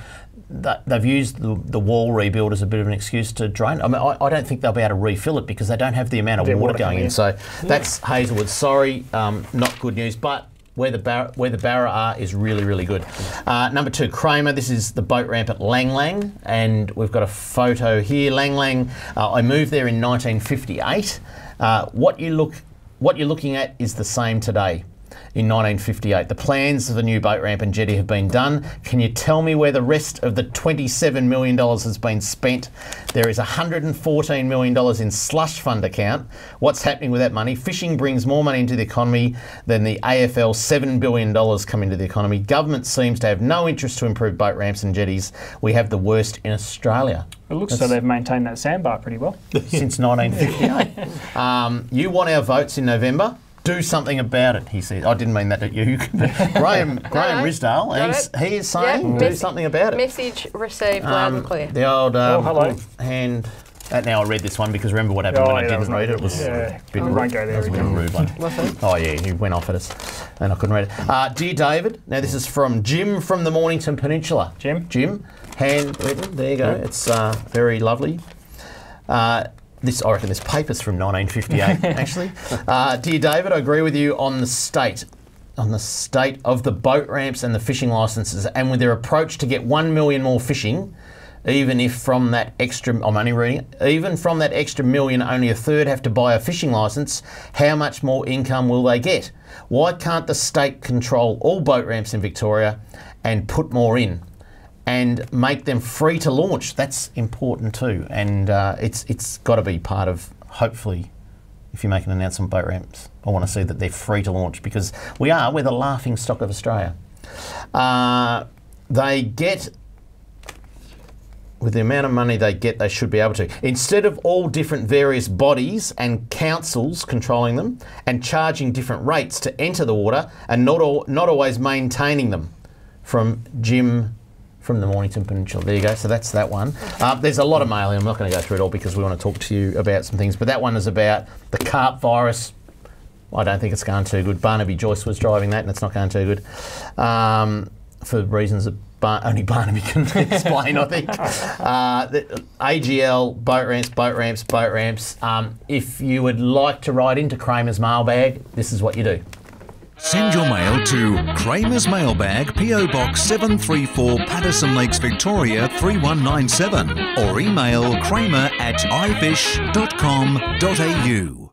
they've used the wall rebuild as a bit of an excuse to drain. I mean, I don't think they'll be able to refill it because they don't have the amount of water going in. So that's Hazelwood. Sorry, not good news, but where the barra are is really, really good. Number 2, Kramer. This is the boat ramp at Lang Lang, and we've got a photo here. Lang Lang. I moved there in 1958. What you're looking at is the same today. In 1958, the plans of the new boat ramp and jetty have been done. Can you tell me where the rest of the $27 million has been spent? There is $114 million in slush fund account. What's happening with that money? Fishing brings more money into the economy than the AFL $7 billion come into the economy. Government seems to have no interest to improve boat ramps and jetties. We have the worst in Australia. It looks so they've maintained that sandbar pretty well. Since 1958. You want our votes in November? Do something about it, he says. I didn't mean that at you. Graham Risdale, he is saying do something about it. Message received loud and clear. The old hand... now I read this one because remember what happened when I didn't read it? It was a bit rude one. Oh yeah, he went off at us and I couldn't read it. Dear David, now this is from Jim from the Mornington Peninsula. Jim, handwritten, there you go. It's very lovely. I reckon this paper's from 1958, actually. Dear David, I agree with you on the state of the boat ramps and the fishing licences, and with their approach to get 1 million more fishing, even if from that extra, I'm only reading it, even from that extra million, only a third have to buy a fishing licence, how much more income will they get? Why can't the state control all boat ramps in Victoria and put more in? And make them free to launch. That's important too, and it's got to be part of, hopefully, if you make an announcement on boat ramps, I want to see that they're free to launch because we're the laughing stock of Australia. They get, with the amount of money they get, they should be able to. Instead of all different various bodies and councils controlling them and charging different rates to enter the water and not always maintaining them. From Jim from the Mornington Peninsula. There you go. So that's that one. There's a lot of mail. I'm not going to go through it all because we want to talk to you about some things. But that one is about the carp virus. I don't think it's going too good. Barnaby Joyce was driving that and it's not going too good. For reasons that only Barnaby can explain, I think. AGL, boat ramps. If you would like to write into Kramer's mailbag, this is what you do. Send your mail to Kramer's Mailbag, PO Box 734, Patterson Lakes, Victoria 3197, or email kramer@ifish.com.au.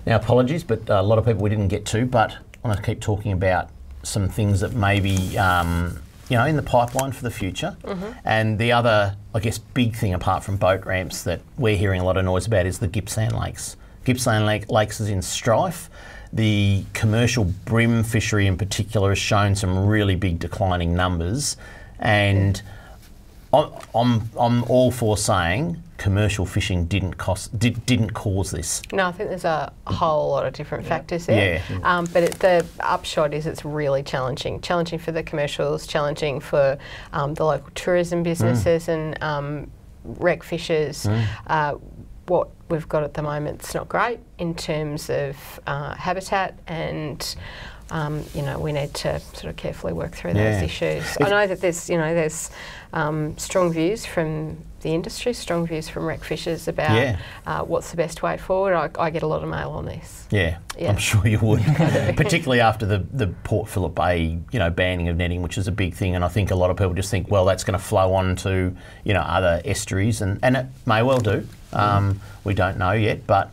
Now, apologies, but a lot of people we didn't get to, but I want to keep talking about some things that maybe in the pipeline for the future. And the other, I guess, big thing apart from boat ramps that we're hearing a lot of noise about is the Gippsland Lakes. Gippsland Lakes is in strife. The commercial bream fishery in particular has shown some really big declining numbers, and I'm all for saying commercial fishing didn't cause this. No, I think there's a whole lot of different factors there. But the upshot is it's really challenging. Challenging for the commercials, challenging for the local tourism businesses and wreck fishers. What we've got at the moment is not great in terms of habitat, and we need to sort of carefully work through those issues. I know that there's strong views from the industry, strong views from wreck fishers about what's the best way forward. I get a lot of mail on this. Yeah. I'm sure you would, particularly after the Port Phillip Bay, banning of netting, which is a big thing. And I think a lot of people just think, well, that's going to flow on to, other estuaries, and it may well do. We don't know yet, but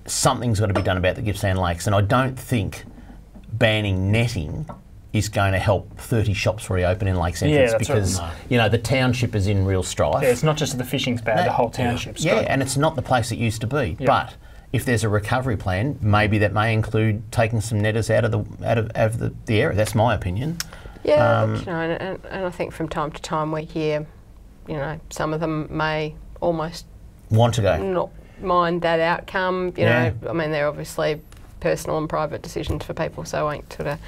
something's got to be done about the Gippsland Lakes. And I don't think banning netting is going to help 30 shops reopen in Lakes Entrance, because the township is in real strife. Yeah, it's not just the fishing's bad, the whole township's good. And it's not the place it used to be. But if there's a recovery plan, maybe that may include taking some netters out of the area. That's my opinion. Yeah, and I think from time to time we hear, some of them may almost want to go, not mind that outcome. I mean, they're obviously personal and private decisions for people, so I won't sort of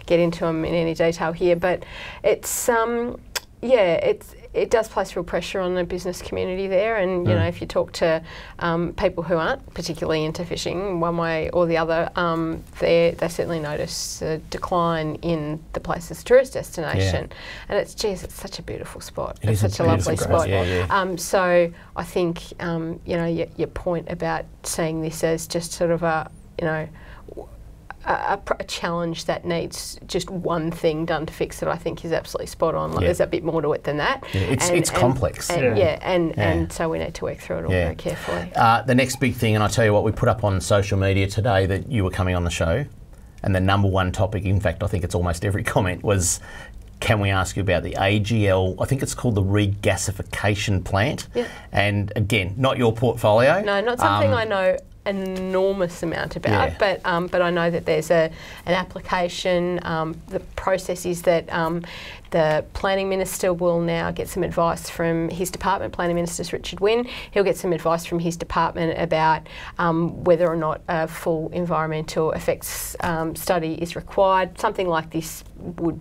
get into them in any detail here. But it's it does place real pressure on the business community there, and if you talk to people who aren't particularly into fishing one way or the other, they certainly notice a decline in the place as a tourist destination. And it's such a beautiful spot. It's such a lovely spot. So I think your point about seeing this as just sort of a challenge that needs just one thing done to fix it, I think is absolutely spot on. There's a bit more to it than that. It's complex. And so we need to work through it all very carefully. The next big thing, and I tell you what, we put up on social media today that you were coming on the show, and the number one topic, in fact, I think it's almost every comment, was, can we ask you about the AGL, I think it's called the regasification plant. And again, not your portfolio. No, not something I know an enormous amount about, but I know that there's an application. The process is that the Planning Minister will now get some advice from his department. Planning Minister's Richard Wynne. He'll get some advice from his department about whether or not a full environmental effects study is required. Something like this would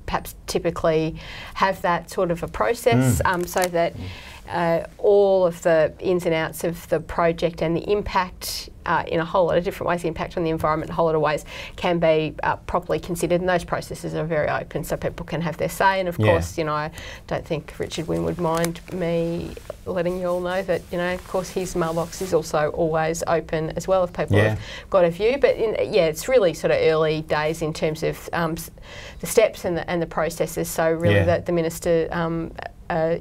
perhaps typically have that sort of a process, so that all of the ins and outs of the project and the impact in a whole lot of different ways, the impact on the environment in a whole lot of ways, can be properly considered, and those processes are very open so people can have their say. And of course, I don't think Richard Wynne would mind me letting you all know that, of course his mailbox is also always open as well if people have got a view. But it's really sort of early days in terms of the steps and the processes, so really that the Minister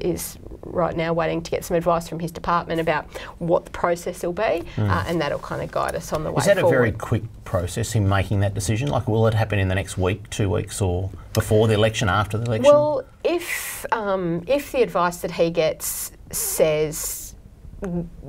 is right now waiting to get some advice from his department about what the process will be, and that'll kind of guide us on the way forward. Is that a very quick process in making that decision? Like, will it happen in the next week, 2 weeks, or before the election, after the election? Well, if the advice that he gets says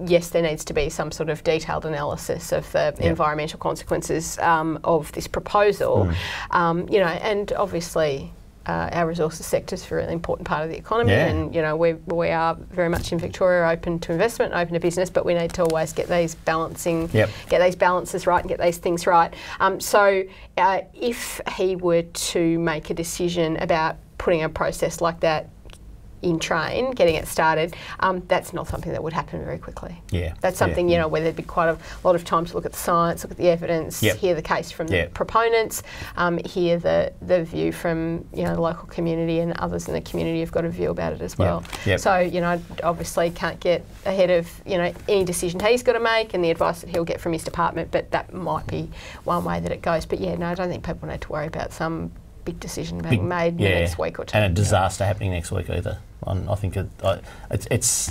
yes, there needs to be some sort of detailed analysis of the environmental consequences of this proposal, and obviously our resources sector is a really important part of the economy, and we are very much in Victoria open to investment, open to business, but we need to always get these get these balances right and get these things right. So if he were to make a decision about putting a process like that in train, getting it started, that's not something that would happen very quickly. That's something, where there'd be quite a lot of time to look at the science, look at the evidence, hear the case from the proponents, hear the view from, the local community, and others in the community have got a view about it as well. So, obviously can't get ahead of, any decision he's got to make and the advice that he'll get from his department, but that might be one way that it goes. But I don't think people need to worry about some big decision being made in the next week or two. And a disaster happening next week either. I think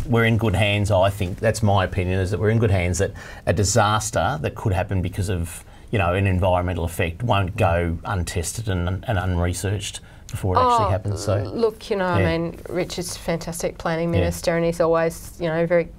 we're in good hands. I think that's my opinion, is that we're in good hands. That a disaster that could happen because of you know, an environmental effect won't go untested and unresearched before it actually happens. So look, you know, I mean, Richard's a fantastic planning minister, and he's always, you know, very,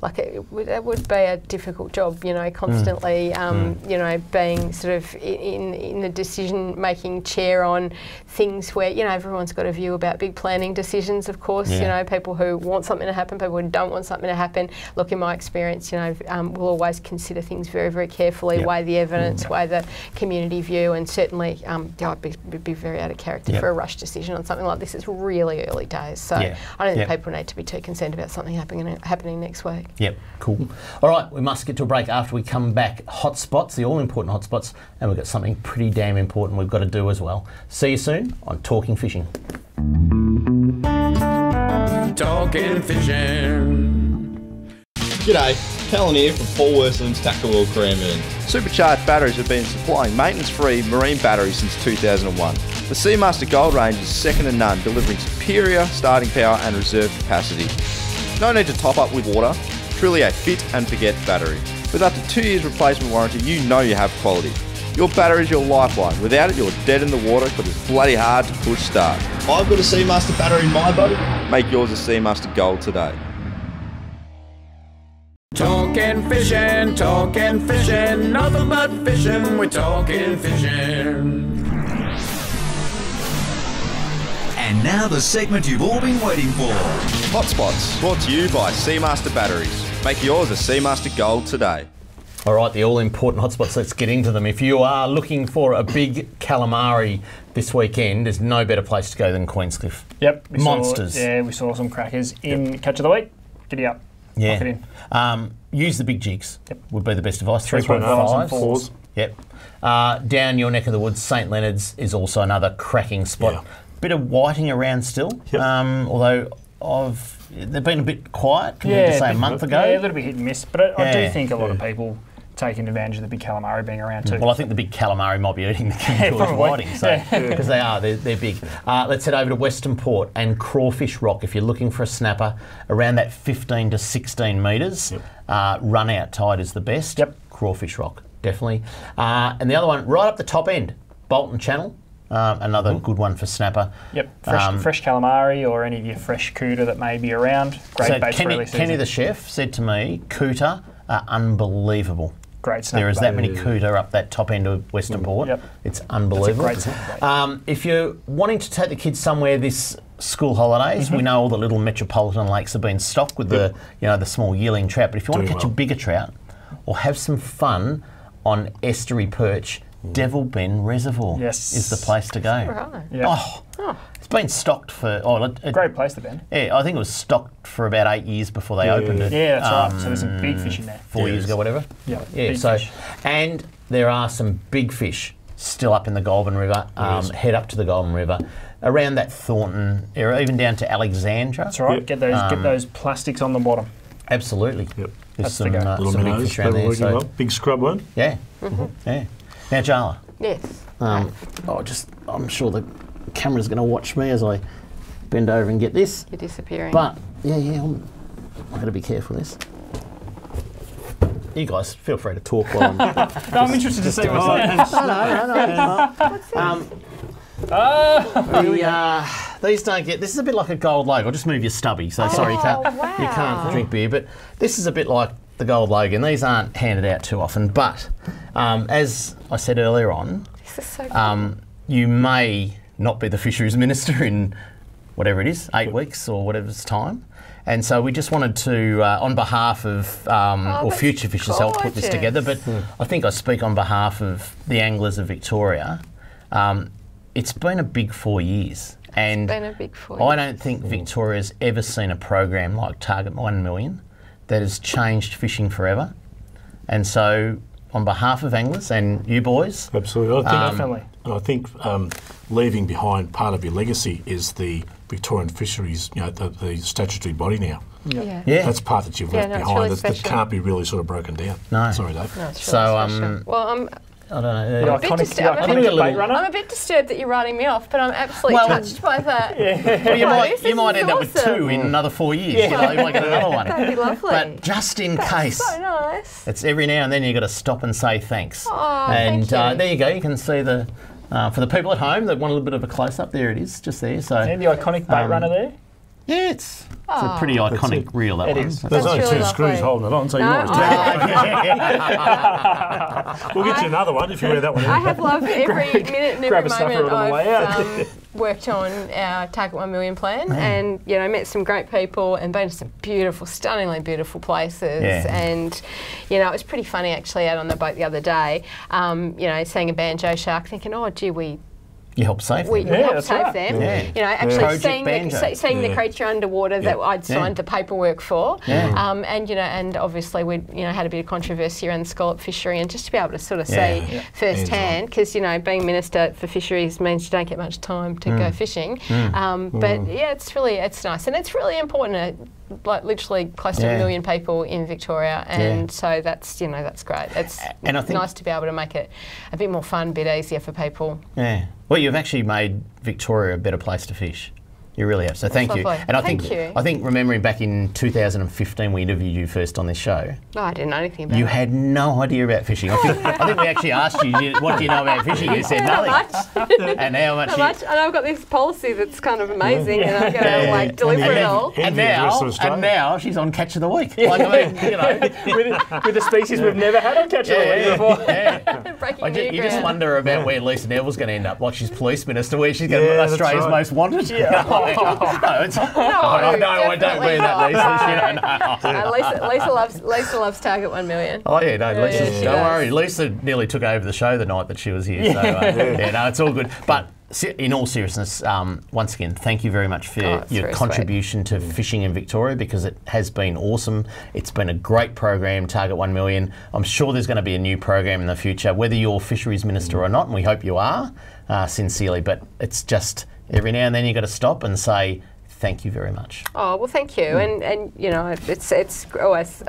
like, it would be a difficult job, you know, constantly, you know, being sort of in the decision-making chair on things where, you know, everyone's got a view about big planning decisions, of course, you know, people who want something to happen, people who don't want something to happen. Look, in my experience, you know, we'll always consider things very, very carefully, weigh the evidence, weigh the community view, and certainly I'd be very out of character for a rush decision on something like this. It's really early days, so I don't think people need to be too concerned about something happening next week. Yep, cool. All right, we must get to a break. After we come back, hotspots, the all-important hotspots, and we've got something pretty damn important we've got to do as well. See you soon on Talking Fishing. Talking Fishing. G'day, Callan here from Paul Worsland's Tackle World Cranbourne. Supercharged batteries have been supplying maintenance-free marine batteries since 2001. The Seamaster Gold range is second to none, delivering superior starting power and reserve capacity. No need to top up with water, truly a fit and forget battery. With up to 2 years replacement warranty, you know you have quality. Your battery is your lifeline. Without it, you're dead in the water because it's bloody hard to push start. I've got a Seamaster battery in my boat. Make yours a Seamaster Gold today. Talking fishing, nothing but fishing, we're talking fishing. And now the segment you've all been waiting for. Hotspots, brought to you by Seamaster Batteries. Make yours a Seamaster Gold today. All right, the all-important hotspots, let's get into them. If you are looking for a big calamari this weekend, there's no better place to go than Queenscliff. Yep. Monsters. We saw some crackers in Catch of the Week. Giddy up. Yeah. Lock it in. Use the big jigs. Yep. Would be the best advice. 3.5s and 4s. Yep. Down your neck of the woods, St Leonard's is also another cracking spot. Yeah. Bit of whiting around still, although they've been a bit quiet compared to, say, a month ago. Yeah, a little bit hit and miss, but I do think a lot of people taking advantage of the big calamari being around too. Well, I think the big calamari might be eating the King George whiting, because they're big. Let's head over to Western Port and Crawfish Rock. If you're looking for a snapper around that 15 to 16 metres, run out tide is the best. Yep. Crawfish Rock, definitely. And the other one, right up the top end, Bolton Channel. Another good one for snapper. Yep, fresh calamari or any of your fresh cooter that may be around. Great baits for early season. Kenny the chef said to me, cooter are unbelievable. Great snapper. There is that many cooter up that top end of Western Port. Yep. It's unbelievable. That's a great snapper. If you're wanting to take the kids somewhere this school holidays, we know all the little metropolitan lakes have been stocked with the small yearling trout. But if you want to catch a bigger trout or have some fun on estuary perch, Devil Bend Reservoir is the place to go. Right. Yep. It's been stocked for... great place to bend. Yeah, I think it was stocked for about 8 years before they opened it. Yeah, that's right. So there's some big fish in there. 4 years ago, whatever. Yeah, fish. And there are some big fish still up in the Goulburn River. Head up to the Goulburn River, around that Thornton area, even down to Alexandra. That's right. Get those plastics on the bottom. Absolutely. Yep. There's some little big minnows, fish around there. So. Big scrub one. Yeah. Yeah. Now, Jaala. Yes. I'm sure the camera's going to watch me as I bend over and get this. You're disappearing. But I'm going to be careful with this. You guys feel free to talk while I'm interested to see what's No. These don't get. This is a bit like a gold lag. I'll just move your stubby. So sorry, you can't drink beer. But this is a bit like the gold Logan. These aren't handed out too often. But as I said earlier on, this is so you may not be the Fisheries Minister in whatever it is, 8 weeks or whatever's time. And so we just wanted to, on behalf of Future Fishers, help put this together. But I think I speak on behalf of the anglers of Victoria. It's been a big 4 years. And it's been a big 4 years. I don't think Victoria's ever seen a program like Target 1 Million that has changed fishing forever. And so on behalf of anglers and you boys... Absolutely. Definitely. I think leaving behind part of your legacy is the Victorian Fisheries, the statutory body now. Yeah. That's part that you've left behind really that can't be really sort of broken down. No. Sorry, Dave. No, it's really special. Well, I don't know. The iconic bait runner. I'm a bit disturbed that you're writing me off, but I'm absolutely touched by that. Well, you might end up with 2 in another 4 years. You know, you might get another one. That'd be lovely. But just in case. So nice. It's every now and then you've got to stop and say thanks. Oh, and thank you. there you go. You can see the, for the people at home that want a little bit of a close-up, there it is, just there. So And the iconic bait runner there. Yeah, it's a pretty iconic reel, that one. There's only really 2 screws holding it on, so you might as well. We'll get you another one if you wear that one. I have loved every minute and every moment on the way out. I've worked on our Target 1 Million plan, and met some great people and been to some beautiful, stunningly beautiful places. And it was pretty funny actually out on the boat the other day. Seeing a banjo shark, thinking, oh gee, you help save them. We help save them. Actually seeing the creature underwater that I'd signed the paperwork for. And obviously we had a bit of controversy around the scallop fishery, and just to be able to sort of see firsthand, because being Minister for Fisheries means you don't get much time to go fishing. But it's nice, and it's really important. Like literally close to 1 million people in Victoria, and so that's great. It's nice to be able to make it a bit more fun, a bit easier for people. Yeah. Well, you've actually made Victoria a better place to fish. You really have. So thank you. And I think remembering back in 2015 we interviewed you first on this show. Oh, I didn't know anything about it. You had no idea about fishing. I think we actually asked you, what do you know about fishing? You said nothing. And how much? And I've got this policy that's kind of amazing, and I'm going to deliver it all. And now she's on Catch of the Week. Like, I mean, with the species we've never had on Catch of the Week before. You just wonder about where Lisa Neville's going to end up. Like, she's police minister, where she's going to be Australia's most wanted. No, I don't mean that, Lisa. Lisa loves Target 1 Million. Oh yeah, no, Lisa. Don't worry, Lisa nearly took over the show the night that she was here. So it's all good. But in all seriousness, once again, thank you very much for your contribution to fishing in Victoria, because it has been awesome. It's been a great program, Target 1 Million. I'm sure there's going to be a new program in the future, whether you're Fisheries Minister or not, and we hope you are, sincerely. But it's just every now and then you've got to stop and say thank you very much. Oh, well, thank you. And it's always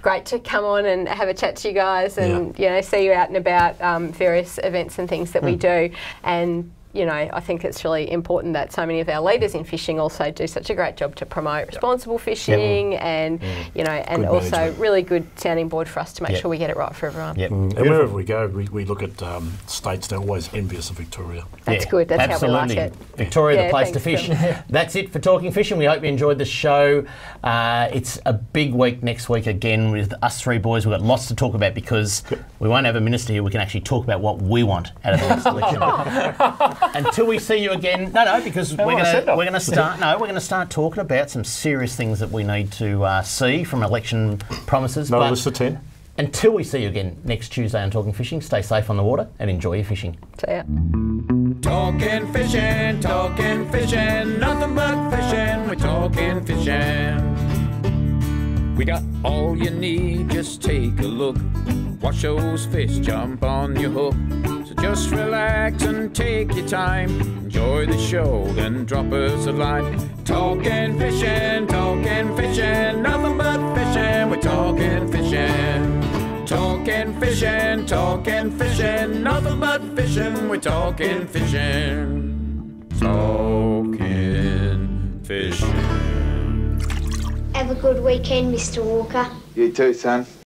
great to come on and have a chat to you guys, and see you out and about various events and things that we do. And I think it's really important that so many of our leaders in fishing also do such a great job to promote responsible fishing, and and also really good sounding board for us to make sure we get it right for everyone. And wherever we go, we look at states that are always envious of Victoria. That's good. That's absolutely how we like it. Victoria, the place to fish. That's it for Talking Fishing. We hope you enjoyed the show. It's a big week next week again with us 3 boys. We've got lots to talk about, because we won't have a minister here. We can actually talk about what we want out of the next election. Until we see you again, because we're going to start talking about some serious things that we need to see from election promises. No list of 10. Until we see you again next Tuesday on Talking Fishing, stay safe on the water and enjoy your fishing. See ya. Talking fishing, nothing but fishing. We're talking fishing. We got all you need, just take a look. Watch those fish jump on your hook. So just relax and take your time. Enjoy the show, then drop us a line. Talking fishing, nothing but fishing. We're talking fishing. Talking fishing, nothing but fishing. We're talking fishing. Talking fishing. Have a good weekend, Mr. Walker. You too, son.